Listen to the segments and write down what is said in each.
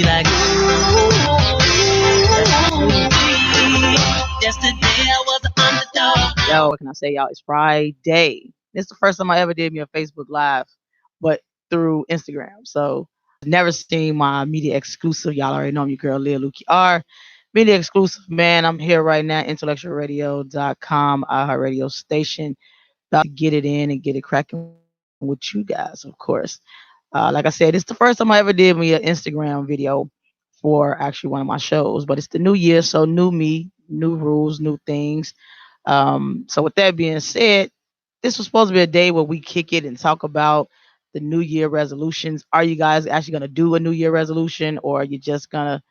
Like, yesterday I was an underdog. Yo, what can I say, y'all? It's Friday. This is the first time I ever did me a Facebook Live, but through Instagram. So, never seen my media exclusive. Y'all already know I'm your girl, Leah Luki R. Media exclusive, man. I'm here right now, IntellectualRadio.com, our radio station. About to get it in and get it cracking with you guys, of course. Like I said, it's the first time I ever did me an Instagram video for actually one of my shows, but it's the new year, so new me, new rules, new things. So with that being said, this was supposed to be a day where we kick it and talk about the New Year resolutions. Are you guys actually gonna do a New Year resolution, or are you just gonna,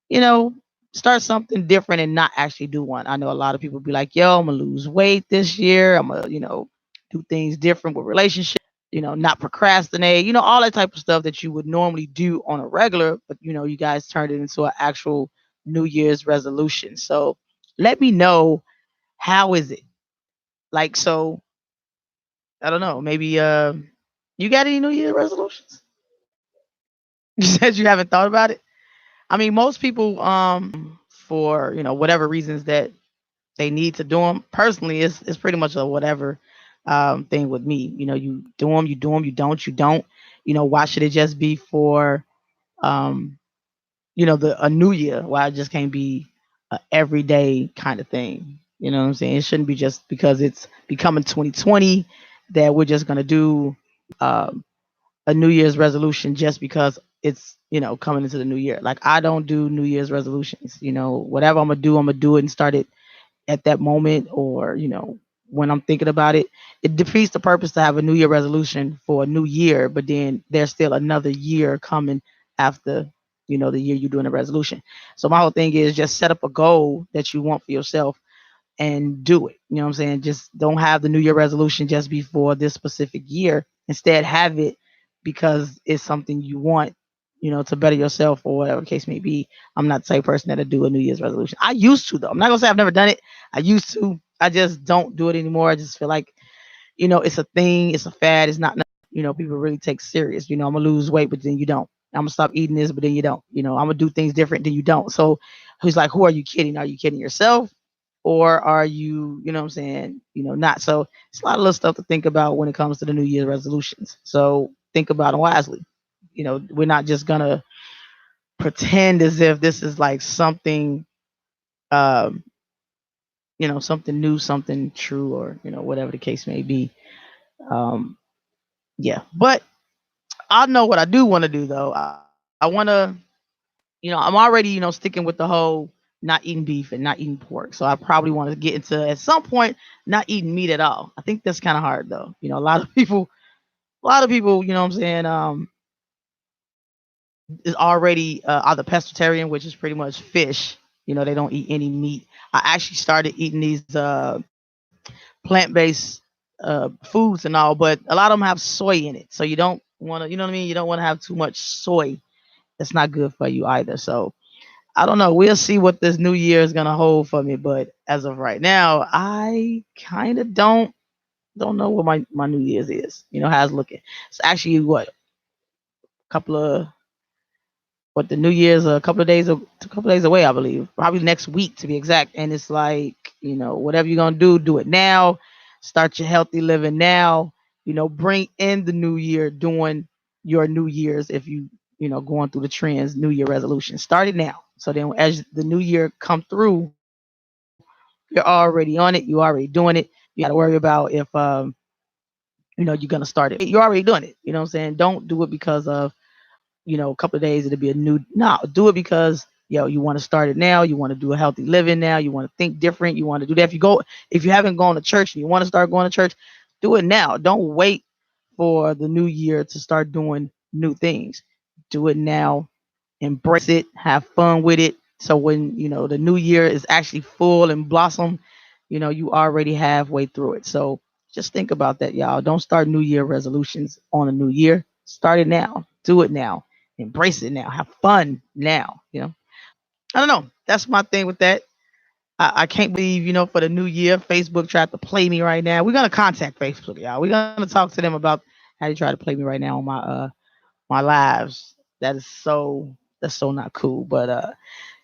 you know, start something different and not actually do one? I know a lot of people be like, "Yo, I'm gonna lose weight this year. I'm gonna, do things different with relationships, not procrastinate, all that type of stuff that you would normally do on a regular, but you guys turned it into an actual New Year's resolution. So let me know, how is it? Like, so I don't know, maybe you got any New Year's resolutions? You said you haven't thought about it. I mean, most people for, whatever reasons that they need to do them. Personally, it's pretty much a whatever thing with me. You do them, you do them, you don't. Why should it just be for um, the a new year? Why it just can't be a everyday kind of thing? You know what I'm saying? It shouldn't be just because it's becoming 2020 that we're just gonna do um, a New Year's resolution just because it's coming into the new year. Like, I don't do New Year's resolutions. Whatever I'm gonna do it and start it at that moment, or when I'm thinking about it. It defeats the purpose to have a New Year resolution for a new year, but then there's still another year coming after the year you're doing a resolution. So my whole thing is just set up a goal that you want for yourself and do it. You know what I'm saying? Just don't have the New Year resolution just before this specific year. Instead, have it because it's something you want, to better yourself or whatever the case may be. I'm not the type of person that'll do a New Year's resolution. I used to, though. I'm not gonna say I've never done it. I used to. I just don't do it anymore. I just feel like, it's a thing, it's a fad, it's not nothing, people really take serious. I'm gonna lose weight, but then you don't. I'm gonna stop eating this, but then you don't. I'm gonna do things different, then you don't. So who's like, who are you kidding? Are you kidding yourself? Or are you, what I'm saying, not? So it's a lot of little stuff to think about when it comes to the New Year's resolutions. So think about them wisely. We're not just gonna pretend as if this is like something, um, something new, something true, or whatever the case may be. Um, yeah, but I know what I do want to do though. I want to, I'm already, sticking with the whole not eating beef and not eating pork. So I probably want to get into at some point not eating meat at all. I think that's kind of hard though. A lot of people, what I'm saying, is already either pescatarian, which is pretty much fish. They don't eat any meat. I actually started eating these plant-based foods and all, but a lot of them have soy in it. So you don't want to, you know what I mean? You don't want to have too much soy. That's not good for you either. So I don't know. We'll see what this new year is gonna hold for me. But as of right now, I kind of don't know what my New Year's is. How it's looking. It's actually what, couple of what the New Year's a couple of days away, I believe. Probably next week to be exact. And it's like, whatever you're gonna do it now. Start your healthy living now. Bring in the new year doing your New Year's, if going through the trends, New Year resolution. Start it now. So then as the new year come through, you're already on it, you already doing it. You ain't gotta worry about if you're gonna start it. You're already doing it. You know what I'm saying? Don't do it because of a couple of days it'll be a new. No, do it because you want to start it now. You want to do a healthy living now. You want to think different. You want to do that. If you haven't gone to church and you want to start going to church, do it now. Don't wait for the new year to start doing new things. Do it now. Embrace it. Have fun with it. So when the new year is actually full and blossom, you already halfway through it. So just think about that, y'all. Don't start New Year resolutions on a new year. Start it now. Do it now. Embrace it now. Have fun now. I don't know. That's my thing with that. I can't believe, for the new year, Facebook tried to play me right now. We're gonna contact Facebook, y'all. We're gonna talk to them about how they try to play me right now on my lives. That is so. that's so not cool. But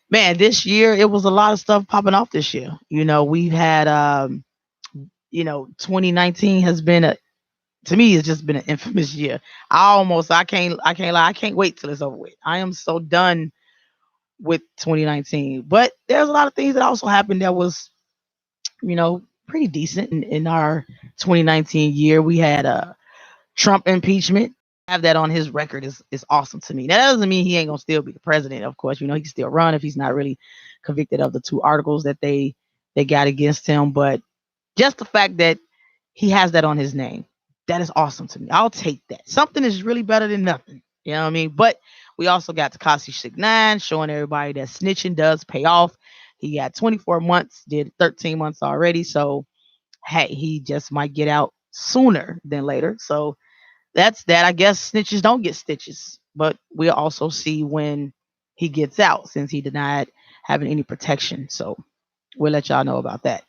man, this year it was a lot of stuff popping off this year. We've had 2019 has been a to me it's just been an infamous year. I can't lie, I can't wait till it's over with. I am so done with 2019. But there's a lot of things that also happened that was, pretty decent in our 2019 year. We had a Trump impeachment. Have that on his record is awesome to me. Now, that doesn't mean he ain't gonna still be the president. Of course, he can still run if he's not really convicted of the two articles that they got against him. But just the fact that he has that on his name, that is awesome to me. I'll take that. Something is really better than nothing. You know what I mean? But we also got Takashi 69 showing everybody that snitching does pay off. He got 24 months, did 13 months already. So hey, he just might get out sooner than later. So that's that. I guess snitches don't get stitches, but we'll also see when he gets out since he denied having any protection. So we'll let y'all know about that.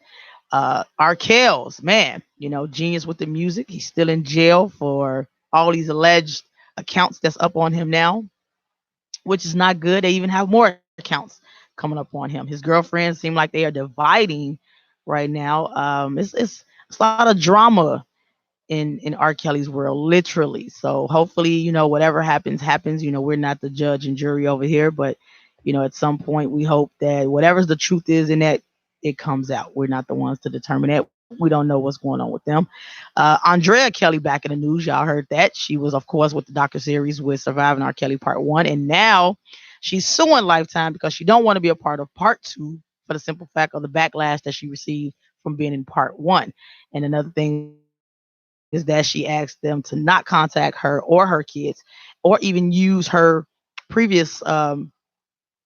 Arkell's, man, genius with the music. He's still in jail for all these alleged accounts that's up on him now, which is not good. They even have more accounts coming up on him. His girlfriends seem like they are dividing right now. It's a lot of drama in R. Kelly's world, literally. So hopefully, whatever happens. We're not the judge and jury over here, but at some point we hope that whatever's the truth is in that it comes out. We're not the ones to determine that. We don't know what's going on with them. Andrea Kelly back in the news. Y'all heard that. She was, of course, with the docuseries with Surviving R. Kelly Part 1. And now she's suing Lifetime because she don't want to be a part of Part 2 for the simple fact of the backlash that she received from being in Part 1. And another thing is that she asked them to not contact her or her kids or even use her previous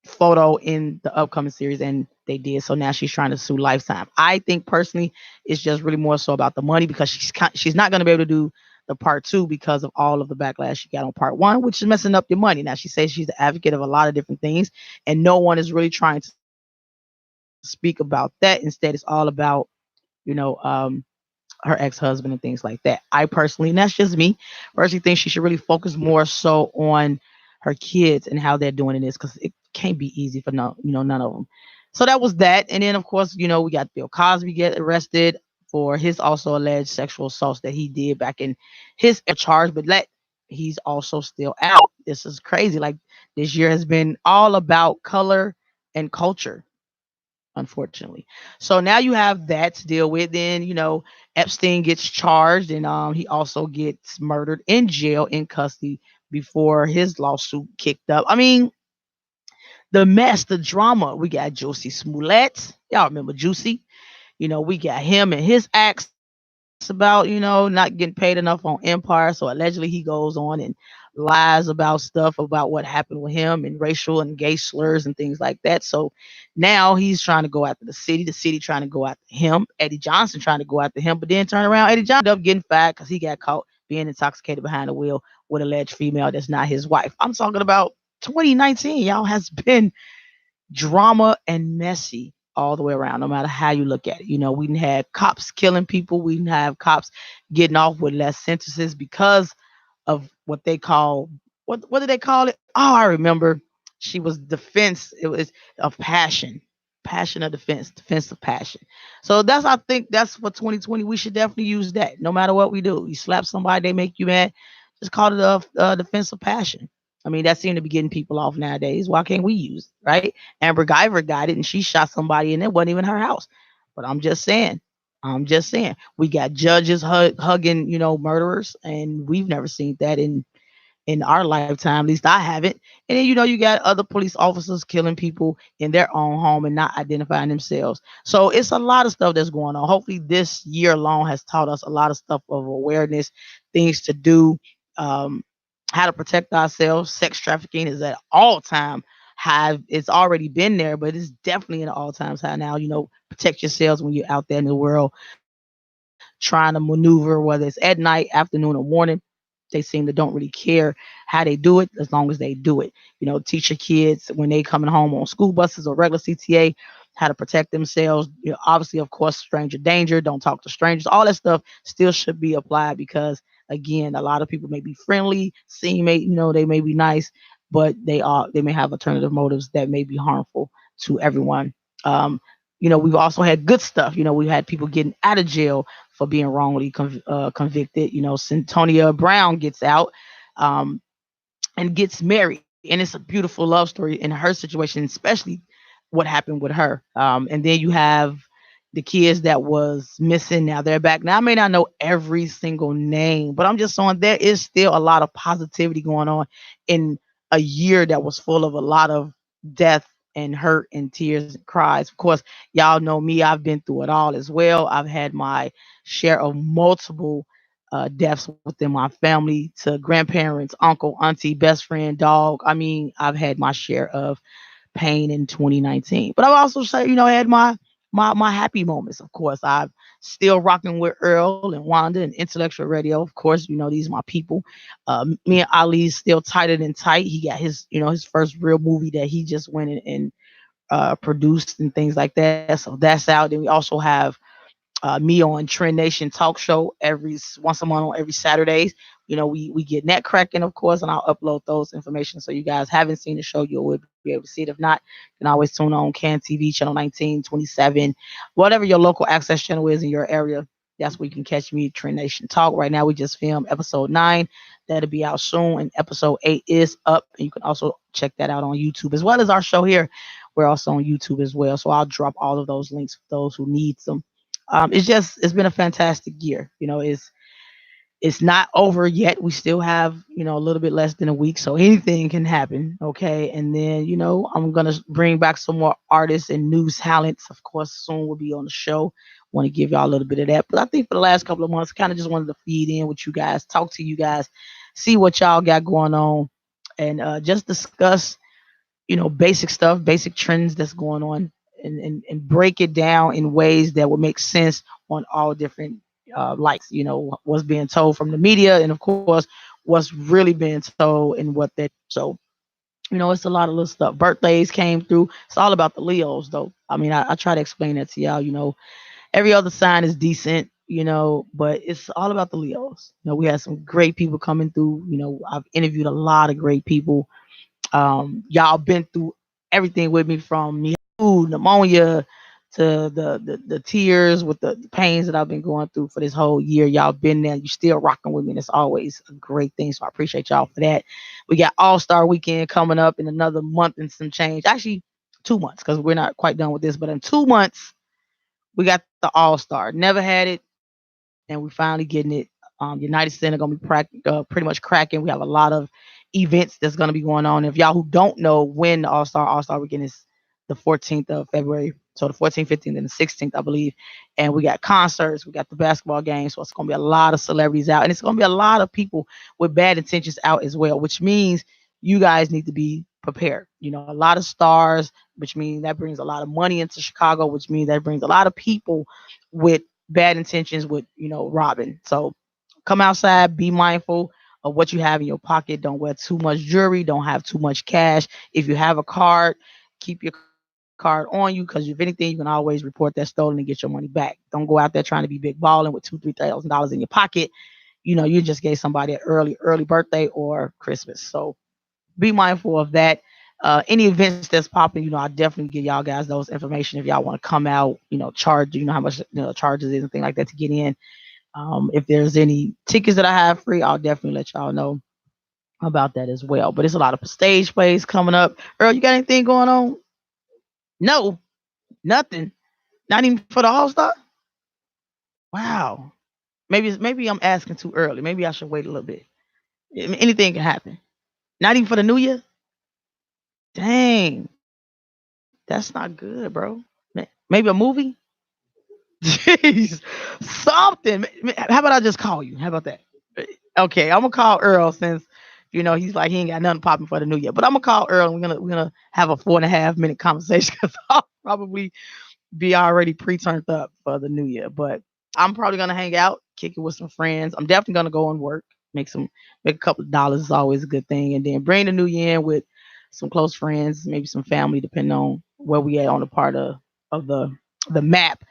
photo in the upcoming series, and they did. So now she's trying to sue Lifetime. I think personally it's just really more so about the money because she's not going to be able to do the part two because of all of the backlash she got on part one, which is messing up your money. Now she says she's the advocate of a lot of different things, and no one is really trying to speak about that. Instead, it's all about her ex-husband and things like that. I personally, and that's just me, personally think she should really focus more so on her kids and how they're doing in this because it can't be easy for none of them. So that was that. And then of course, we got Bill Cosby get arrested for his also alleged sexual assaults that he did back in his charge, but he's also still out. This is crazy. Like this year has been all about color and culture, unfortunately. So now you have that to deal with. Then, Epstein gets charged and he also gets murdered in jail in custody before his lawsuit kicked up. I mean, the mess, the drama. We got Juicy Smollett. Y'all remember Juicy? We got him and his acts about, not getting paid enough on Empire. So allegedly he goes on and lies about stuff about what happened with him and racial and gay slurs and things like that. So now he's trying to go after the city trying to go after him, Eddie Johnson trying to go after him, but then turn around, Eddie Johnson ended up getting fired because he got caught being intoxicated behind the wheel with alleged female that's not his wife. I'm talking about 2019, y'all, has been drama and messy all the way around, no matter how you look at it. We didn't have cops killing people. We didn't have cops getting off with less sentences because of what they call what did they call it? Oh, I remember. She was defense. It was of passion, passion of defense, defense of passion. So I think that's for 2020. We should definitely use that. No matter what we do, you slap somebody, they make you mad. Just call it a defense of passion. I mean, that seemed to be getting people off nowadays. Why can't we use it, right? Amber Guyver got it, and she shot somebody, and it wasn't even her house. But I'm just saying. We got judges hugging, murderers, and we've never seen that in our lifetime. At least I haven't. And then you got other police officers killing people in their own home and not identifying themselves. So it's a lot of stuff that's going on. Hopefully, this year alone has taught us a lot of stuff of awareness, things to do, um, how to protect ourselves. Sex trafficking is at all time high. It's already been there, but it's definitely an all times high now. Protect yourselves when you're out there in the world trying to maneuver, whether it's at night, afternoon, or morning. They seem to don't really care how they do it as long as they do it. Teach your kids when they coming home on school buses or regular CTA how to protect themselves. Obviously, of course, stranger danger. Don't talk to strangers. All that stuff still should be applied because again, a lot of people may be friendly, they may be nice, but they may have alternative motives that may be harmful to everyone. Um, we've also had good stuff. We've had people getting out of jail for being wrongly convicted. Centonia Brown gets out. And gets married. And it's a beautiful love story in her situation, especially what happened with her. And then you have the kids that was missing. Now they're back. Now I may not know every single name, but I'm just saying there is still a lot of positivity going on in a year that was full of a lot of death and hurt and tears and cries. Of course, y'all know me. I've been through it all as well. I've had my share of multiple deaths within my family, to grandparents, uncle, auntie, best friend, dog. I mean, I've had my share of pain in 2019. But I've also said, had my happy moments. Of course, I'm still rocking with Earl and Wanda and Intellectual Radio. Of course, these are my people. Me and Ali's still tighter than tight. He got his first real movie that he just went and produced and things like that. So that's out. Then we also have me on Trend Nation Talk Show once a month on every Saturdays. We get net cracking, of course, and I'll upload those information. So you guys haven't seen the show, you will be able to see it. If not, you can always tune on Can TV channel 19, 27, whatever your local access channel is in your area. That's where you can catch me, Trend Nation Talk. Right now, we just filmed episode 9. That'll be out soon, and episode 8 is up. And you can also check that out on YouTube, as well as our show here. We're also on YouTube as well. So I'll drop all of those links for those who need them. It's been a fantastic year. It's not over yet. We still have, a little bit less than a week, so anything can happen. Okay. And then, I'm gonna bring back some more artists and news talents. Of course, soon we'll be on the show. Want to give y'all a little bit of that. But I think for the last couple of months, kind of just wanted to feed in with you guys, talk to you guys, see what y'all got going on, and just discuss basic stuff, basic trends that's going on, and break it down in ways that would make sense on all different lights. What's being told from the media, and of course, what's really being told and what that. So, it's a lot of little stuff. Birthdays came through. It's all about the Leos, though. I mean, I try to explain that to y'all. Every other sign is decent, but it's all about the Leos. We had some great people coming through. I've interviewed a lot of great people. Y'all been through everything with me, from pneumonia to the tears with the pains that I've been going through for this whole year. Y'all been there. You still rocking with me. And it's always a great thing. So I appreciate y'all for that. We got All-Star Weekend coming up in another month and some change. Actually, 2 months, because we're not quite done with this. But in 2 months, we got the All-Star. Never had it, and we finally getting it. United Center gonna be pretty much cracking. We have a lot of events that's gonna be going on. If y'all who don't know when the All-Star Weekend is, the 14th of February. So the 14th, 15th, and the 16th, I believe. And we got concerts, we got the basketball games. So it's gonna be a lot of celebrities out, and it's gonna be a lot of people with bad intentions out as well, which means you guys need to be prepared. A lot of stars, which means that brings a lot of money into Chicago, which means that brings a lot of people with bad intentions with, robbing. So come outside, be mindful of what you have in your pocket. Don't wear too much jewelry, don't have too much cash. If you have a card, keep your card on you, because if anything, you can always report that stolen and get your money back. Don't go out there trying to be big balling with $2,000-3,000 in your pocket. You just gave somebody an early birthday or Christmas. So be mindful of that. Any events that's popping, I definitely give y'all guys those information if y'all want to come out. Charge, how much charges is and things like that to get in. If there's any tickets that I have free, I'll definitely let y'all know about that as well. But it's a lot of stage plays coming up. Earl, you got anything going on? No, nothing. Not even for the All Star. Wow. Maybe I'm asking too early. Maybe I should wait a little bit. Anything can happen. Not even for the New Year. Dang, that's not good, bro. Maybe a movie. Jeez, something. How about I just call you? How about that? Okay, I'm gonna call Earl, since he's like he ain't got nothing popping for the New Year. But I'm gonna call Earl, and we're gonna have a 4.5 minute conversation, because I'll probably be already pre-turned up for the New Year. But I'm probably gonna hang out, kick it with some friends. I'm definitely gonna go and work, make a couple of dollars. Is always a good thing, and then bring the New Year in with some close friends, maybe some family, depending on where we at on the part of the map,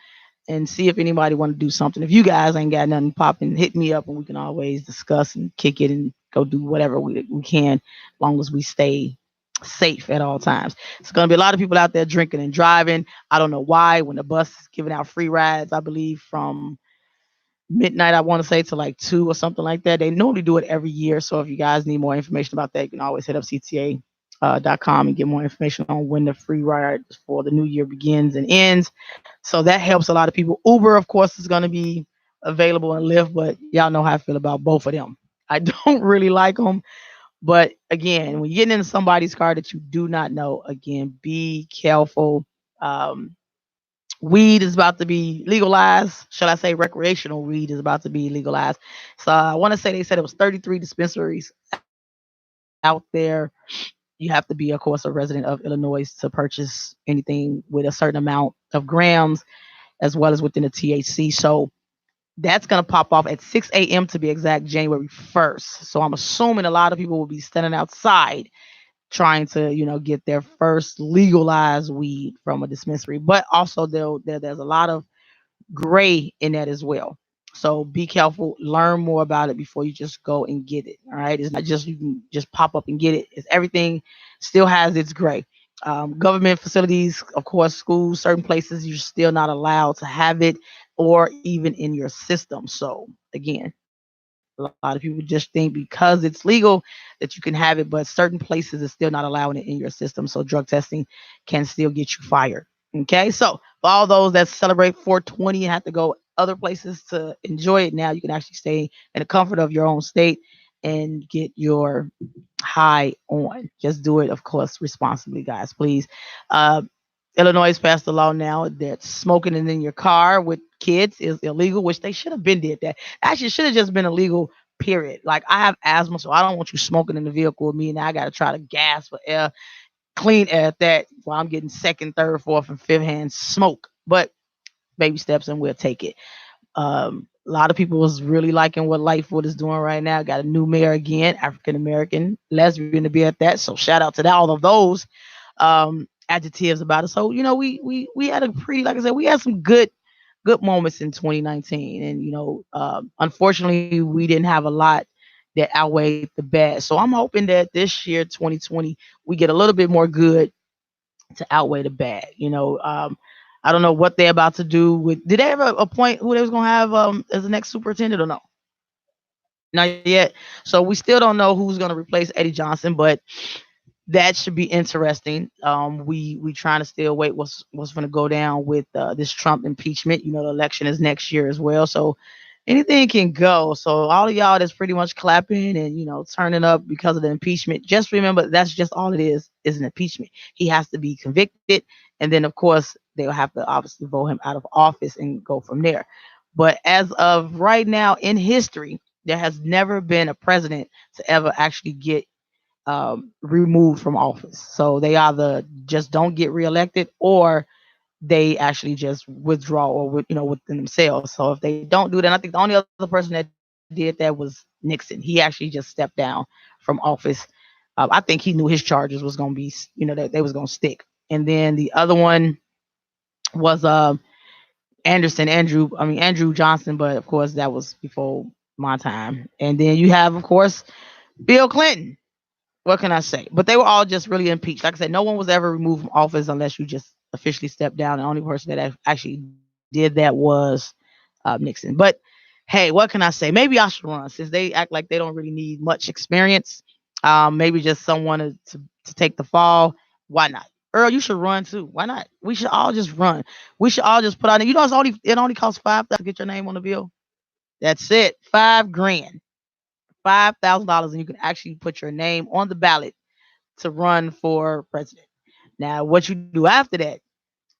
and see if anybody want to do something. If you guys ain't got nothing popping, hit me up, and we can always discuss and kick it and go do whatever we can, as long as we stay safe at all times. It's going to be a lot of people out there drinking and driving. I don't know why. When the bus is giving out free rides, I believe from midnight, I want to say, to like 2 or something like that. They normally do it every year. So if you guys need more information about that, you can always hit up CTA.com and get more information on when the free ride for the new year begins and ends. So that helps a lot of people. Uber, of course, is going to be available and Lyft, but y'all know how I feel about both of them. I don't really like them. But again, when you're getting in somebody's car that you do not know, again, be careful. Um, Weed is about to be legalized. Should I say recreational weed is about to be legalized? So I want to say they said it was 33 dispensaries out there. You have to be, of course, a resident of Illinois to purchase anything with a certain amount of grams, as well as within the THC. So that's going to pop off at 6 a.m. to be exact, January 1st. So I'm assuming a lot of people will be standing outside trying to, get their first legalized weed from a dispensary. But also there's a lot of gray in that as well. So be careful, learn more about it before you just go and get it. All right. It's not just you can just pop up and get it. It's everything still has its gray. Government facilities, of course, schools, certain places, you're still not allowed to have it or even in your system. So again, a lot of people just think because it's legal that you can have it, but certain places is still not allowing it in your system. So drug testing can still get you fired. Okay, so for all those that celebrate 420 and have to go other places to enjoy it, now you can actually stay in the comfort of your own state and get your high on. Just do it, of course, responsibly, guys, please. Uh, Illinois has passed a law now that smoking in your car with kids is illegal, which they should have been did that. Actually, it should have just been illegal. Period. Like I have asthma, so I don't want you smoking in the vehicle with me. Now I got to try to gas for air, clean air at that, while I'm getting second, third, fourth, and fifth hand smoke. But baby steps, and we'll take it. A lot of people was really liking what Lightfoot is doing right now. Got a new mayor again, African American, lesbian to be at that. So shout out to that, all of those adjectives about it. So we had a pretty, like I said, we had some good moments in 2019, and unfortunately, we didn't have a lot that outweighed the bad. So I'm hoping that this year, 2020, we get a little bit more good to outweigh the bad. I don't know what they're about to do with. Did they ever appoint who they was gonna have as the next superintendent or no? Not yet. So we still don't know who's gonna replace Eddie Johnson, but that should be interesting. We trying to still wait what's going to go down with this Trump impeachment. The election is next year as well, so anything can go. So all of y'all that's pretty much clapping and turning up because of the impeachment, just remember that's just all it is an impeachment. He has to be convicted, and then of course they'll have to obviously vote him out of office and go from there. But as of right now in history, there has never been a president to ever actually get removed from office. So they either just don't get reelected or they actually just withdraw or within themselves. So if they don't do that, I think the only other person that did that was Nixon. He actually just stepped down from office. I think he knew his charges was going to be, that they was going to stick. And then the other one was Andrew Johnson, but of course that was before my time. And then you have, of course, Bill Clinton. What can I say? But they were all just really impeached. Like I said, no one was ever removed from office unless you just officially stepped down. The only person that actually did that was Nixon. But hey, what can I say? Maybe I should run since they act like they don't really need much experience. Maybe just someone to take the fall. Why not? Earl, you should run too. Why not? We should all just run. We should all just put out. It only costs $5,000 to get your name on the bill. That's it. 5 grand. $5,000, and you can actually put your name on the ballot to run for president. Now, what you do after that,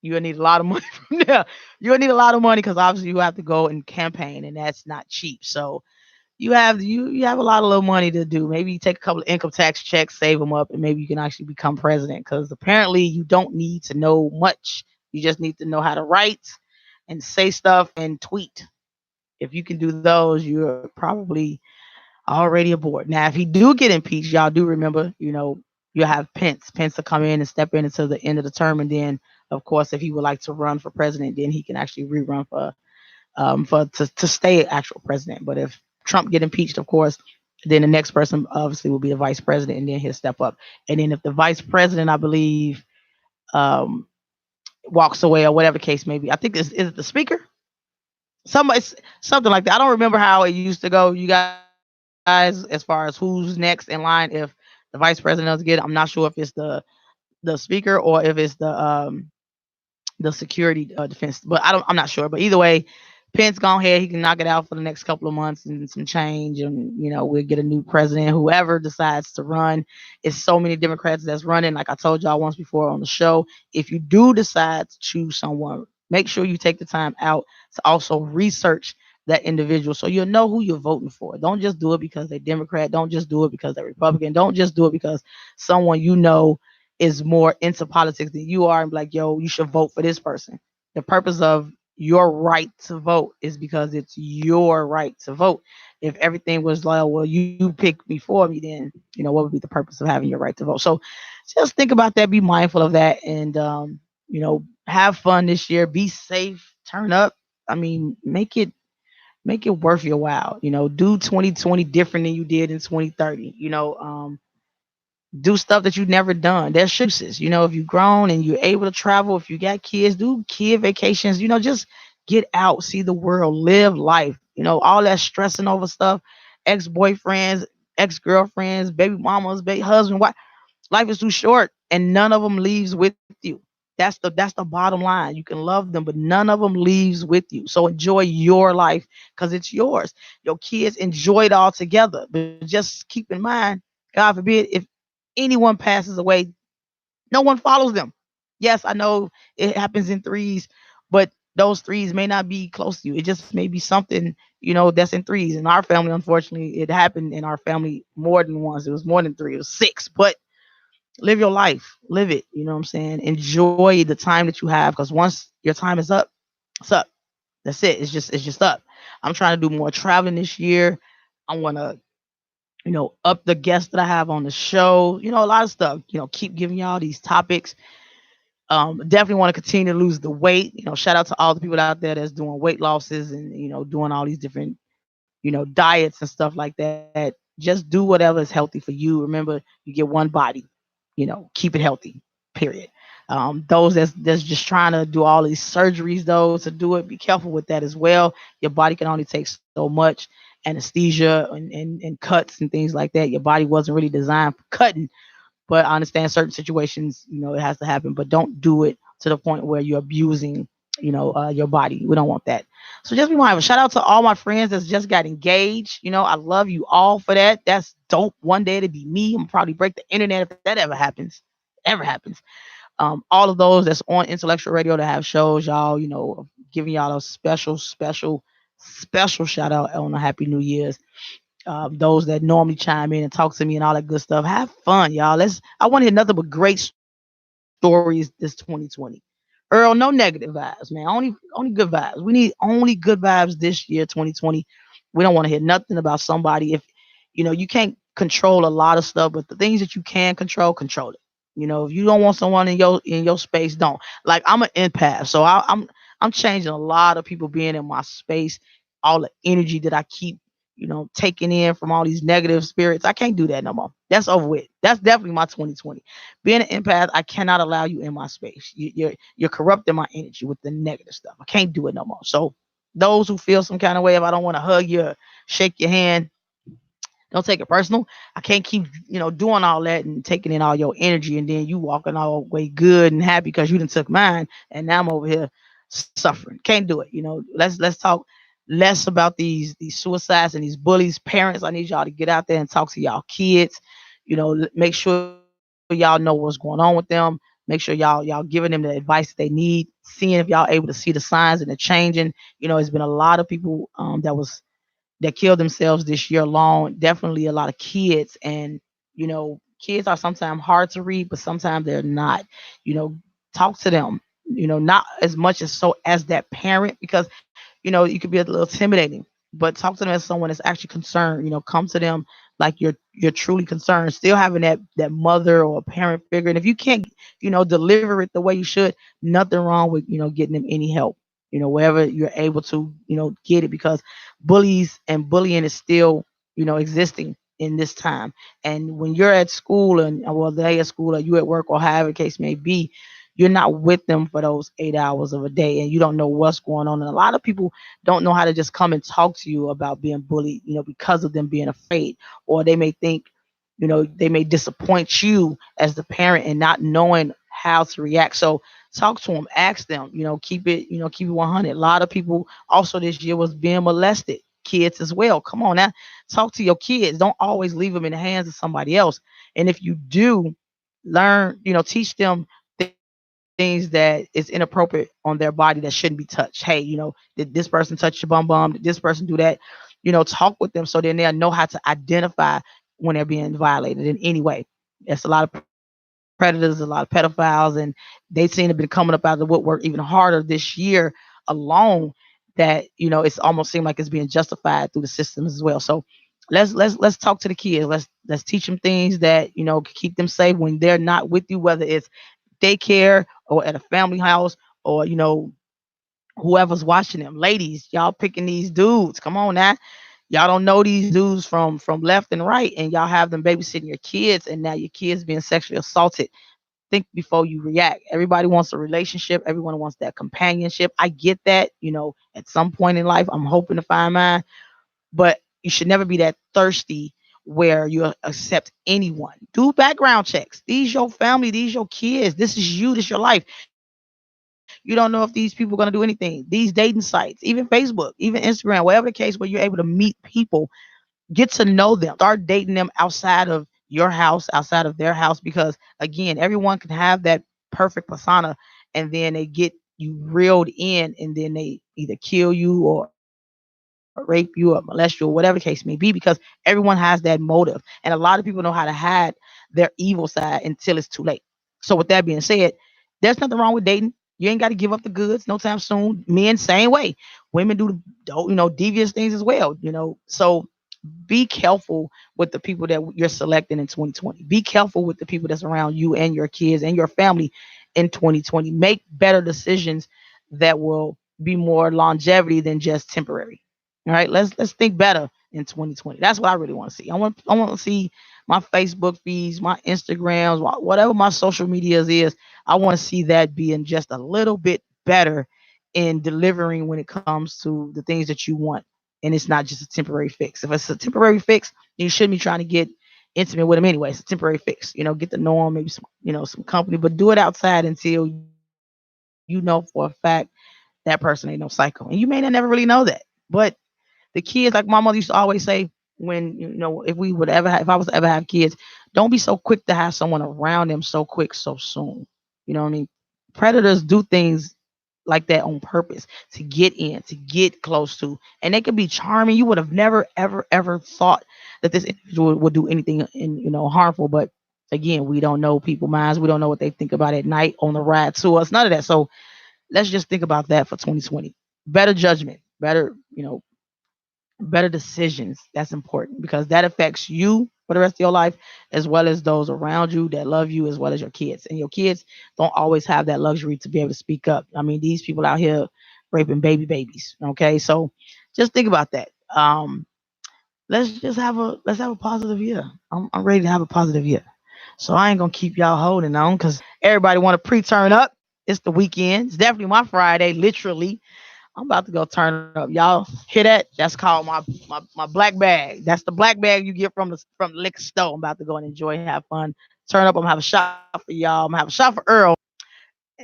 you'll need a lot of money from there. You'll need a lot of money because obviously you have to go and campaign, and that's not cheap. So you have a lot of little money to do. Maybe you take a couple of income tax checks, save them up, and maybe you can actually become president. Because apparently you don't need to know much. You just need to know how to write and say stuff and tweet. If you can do those, you're probably already aboard. Now, if he do get impeached, y'all do remember, you have Pence. Pence to come in and step in until the end of the term, and then, of course, if he would like to run for president, then he can actually rerun for to stay actual president. But if Trump get impeached, of course, Then the next person obviously will be the vice president, and then he'll step up. And then if the vice president, I believe, um, walks away or whatever the case may be, I think is it the speaker? Somebody something like that. I don't remember how it used to go, you guys, as far as who's next in line if the vice president doesn't get it. I'm not sure if it's the speaker or if it's the security defense. But I'm not sure. But either way, Pence gone ahead. He can knock it out for the next couple of months and some change, and we'll get a new president. Whoever decides to run, it's so many Democrats that's running. Like I told y'all once before on the show, if you do decide to choose someone, make sure you take the time out to also research that individual so you'll know who you're voting for. Don't just do it because they're Democrat. Don't just do it because they're Republican. Don't just do it because someone is more into politics than you are and be like, yo, you should vote for this person. The purpose of your right to vote is because it's your right to vote. If everything was like, well, you pick before me, then what would be the purpose of having your right to vote? So just think about that, be mindful of that, and have fun this year, be safe, turn up. I mean, make it worth your while. Do 2020 different than you did in 2030. Do stuff that you've never done. There should be excuses. If you've grown and you're able to travel, if you got kids, do kid vacations. Just get out, see the world, live life. All that stressing over stuff, ex boyfriends, ex girlfriends, baby mamas, baby husband, wife. Life is too short, and none of them leaves with you. That's the bottom line. You can love them, but none of them leaves with you. So enjoy your life because it's yours. Your kids enjoy it all together. But just keep in mind, God forbid, if anyone passes away, no one follows them. Yes, I know it happens in threes, but those threes may not be close to you. It just may be something, that's in threes. In our family, unfortunately, it happened in our family more than once. It was more than three, it was six. But live your life, live it. You know what I'm saying? Enjoy the time that you have because once your time is up, it's up. That's it. It's just up. I'm trying to do more traveling this year. I want to up the guests that I have on the show, a lot of stuff, keep giving y'all these topics. Definitely want to continue to lose the weight. Shout out to all the people out there that's doing weight losses and, doing all these different, diets and stuff like that. Just do whatever is healthy for you. Remember, you get one body, keep it healthy, period. Those that's just trying to do all these surgeries, though, to do it, be careful with that as well. Your body can only take so much anesthesia and cuts and things like that. Your body wasn't really designed for cutting, but I understand certain situations, it has to happen, but don't do it to the point where you're abusing, your body. We don't want that. So just be mindful. Shout out to all my friends that's just got engaged. I love you all for that. That's dope. One day to be me. I'm gonna probably break the internet if that ever happens. Ever happens. All of those that's on intellectual radio that have shows, y'all, giving y'all a special shout out on a happy New Year's. Those that normally chime in and talk to me and all that good stuff. Have fun, y'all. I want to hear nothing but great stories this 2020. Earl, no negative vibes, man. Only good vibes. We need only good vibes this year, 2020. We don't want to hear nothing about somebody. If you can't control a lot of stuff, but the things that you can control it. If you don't want someone in your space, don't. Like I'm an empath, so I'm changing a lot of people being in my space. All the energy that I keep taking in from all these negative spirits. I can't do that no more. That's over with. That's definitely my 2020. Being an empath, I cannot allow you in my space. You're corrupting my energy with the negative stuff. I can't do it no more. So those who feel some kind of way, if I don't want to hug you, or shake your hand, don't take it personal. I can't keep, doing all that and taking in all your energy and then you walking all the way good and happy because you didn't took mine and now I'm over here suffering. Can't do it. Let's talk less about these suicides and these bullies. Parents, I need y'all to get out there and talk to y'all kids. Make sure y'all know what's going on with them. Make sure y'all giving them the advice that they need, seeing if y'all able to see the signs and the changing. It's been a lot of people that killed themselves this year alone. Definitely a lot of kids. And, kids are sometimes hard to read, but sometimes they're not. Talk to them, not as much as so as that parent, because, you could be a little intimidating, but talk to them as someone that's actually concerned. Come to them like you're truly concerned, still having that mother or parent figure. And if you can't, deliver it the way you should, nothing wrong with, getting them any help, wherever you're able to, get it, because bullies and bullying is still, existing in this time. And when you're at school and well, they at school or you at work or however the case may be, you're not with them for those 8 hours of a day and you don't know what's going on. And a lot of people don't know how to just come and talk to you about being bullied, because of them being afraid, or they may think, they may disappoint you as the parent and not knowing how to react. So talk to them, ask them, keep it 100. A lot of people also this year was being molested, kids as well. Come on now, talk to your kids. Don't always leave them in the hands of somebody else. And if you do, learn, teach them things that is inappropriate on their body that shouldn't be touched. Hey, did this person touch your bum bum? Did this person do that? Talk with them so then they'll know how to identify when they're being violated in any way. There's a lot of predators, a lot of pedophiles, and they seem to have been coming up out of the woodwork even harder this year alone. That it's almost seemed like it's being justified through the systems as well. So let's talk to the kids. Let's teach them things that can keep them safe when they're not with you, whether it's daycare or at a family house or whoever's watching them. Ladies, y'all picking these dudes. Come on now. Y'all don't know these dudes from left and right, and y'all have them babysitting your kids, and now your kids being sexually assaulted. Think before you react. Everybody wants a relationship. Everyone wants that companionship. I get that. At some point in life, I'm hoping to find mine, but you should never be that thirsty where you accept anyone. Do background checks. These your family. These your kids. This is you. This your life. You don't know if these people are going to do anything. These dating sites, even Facebook, even Instagram, whatever the case, where you're able to meet people, get to know them, start dating them outside of your house, outside of their house, because again, everyone can have that perfect persona and then they get you reeled in and then they either kill you or rape you or molest you or whatever the case may be, because everyone has that motive. And a lot of people know how to hide their evil side until it's too late. So with that being said, there's nothing wrong with dating. You ain't got to give up the goods no time soon. Men, same way. Women do devious things as well. So be careful with the people that you're selecting in 2020. Be careful with the people that's around you and your kids and your family in 2020. Make better decisions that will be more longevity than just temporary. All right, let's think better in 2020. That's what I really want to see. I want to see my Facebook feeds, my Instagrams, whatever my social medias is. I want to see that being just a little bit better in delivering when it comes to the things that you want, and it's not just a temporary fix. If it's a temporary fix, you shouldn't be trying to get intimate with them anyway. It's a temporary fix. Get to know them, maybe some company, but do it outside until for a fact that person ain't no psycho. And you may not never really know that. But the kids, like my mother used to always say, when if I was to ever have kids, don't be so quick to have someone around them so quick, so soon. You know what I mean? Predators do things like that on purpose to get in, to get close to, and they can be charming. You would have never, ever, ever thought that this individual would do anything harmful. But again, we don't know people's minds. We don't know what they think about at night on the ride to us. None of that. So let's just think about that for 2020. Better judgment, better decisions. That's important because that affects you for the rest of your life, as well as those around you that love you, as well as your kids. And your kids don't always have that luxury to be able to speak up. I mean, these people out here raping babies. Okay, so just think about that. Let's have a positive year. I'm ready to have a positive year. So I ain't gonna keep y'all holding on because everybody want to pre-turn up. It's the weekend. It's definitely my Friday, literally. I'm about to go turn up. Y'all hear that? That's called my black bag. That's the black bag you get from the liquor store. I'm about to go and enjoy, have fun, turn up. I'm gonna have a shot for y'all. I'm gonna have a shot for Earl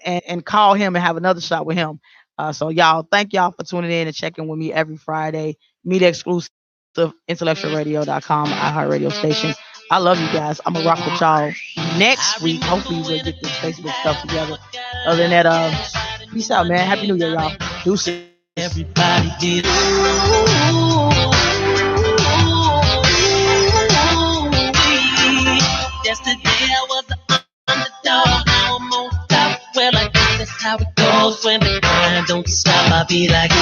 and call him and have another shot with him. So y'all, thank y'all for tuning in and checking with me every Friday. Media exclusive, IntellectualRadio.com, iHeartRadio station. I love you guys. I'm gonna rock with y'all next week. Hopefully we'll get this Facebook stuff together. Other than that, peace out, man. Happy New Year, y'all. Deuces. Everybody did. Yesterday I was the underdog. Now I'm on top. Well, I guess that's how it goes when the grind don't stop. I be like.